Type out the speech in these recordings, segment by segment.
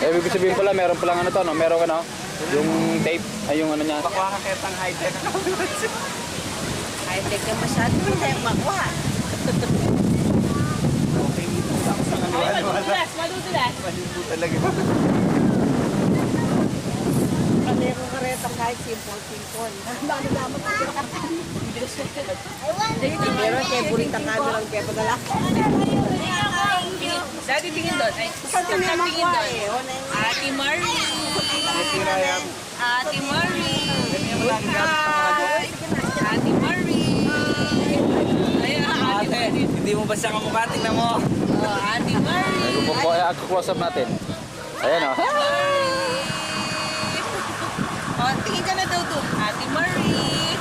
Eh, ibig sabihin pala, meron palang ano to, no? Meron ano, yung tape, ay yung ano niya. Bakuha ka ketang high-tech. High-tech ka masyado. Hindi tayo makuha. Okay, dito sa ako sa kanuhan. Madudulas. Malibo talaga. Meron ka rin itong kahit simple-simple. Ano-ano ko sila kapatid. Pero kaya buritang camera lang kaya padala. Dati tingin doon. Ay, Saan ka naman tingin kuha doon. eh? Ate Marie. Natira yan. Ate Marie. Yan yung mga gamit ng mga Hi. Ate Marie. Ay, Ate ate. Marie. Hindi mo ba siya kamukha? Tingnan mo. Oh, Ate Marie. Close up natin. Ayan o. Oh, tingin ka na daw doon. Ate Marie.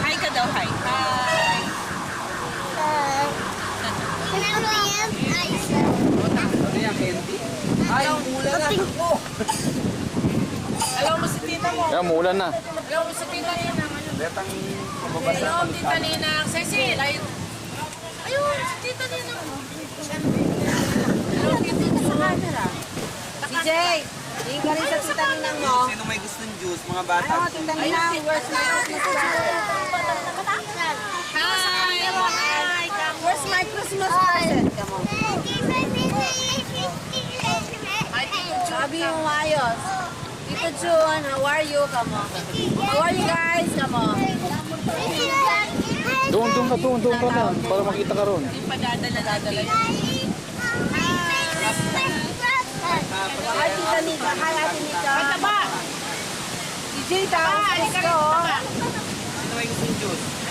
Hi ka daw, hi. Hi. Ano yan, candy? Ay, mula na. Alam mo si tita mo. Ayan, muulan na. Alam mo si tita niya ng ano. Betang mababasa. Hello, tita Nina. Cecil, ayun. Ayun, si tita Nina. Hello, tita sa camera. CJ, tingin ka rin sa tita ninang mo. Sino may gustong juice? Mga bata. Ano, tita ninang, where's my Hi. Where's my Christmas present? Come on. Sabi mo ayos. Tito June, how are you? Come on. How are you guys? Come on. Doon ka na. Para makita ka ron. Hindi pa dadala yun. Hi, Tita Nika. Hi, Ate Nika. Mataba! CJ, tapos let's go. Sino may gustong juice?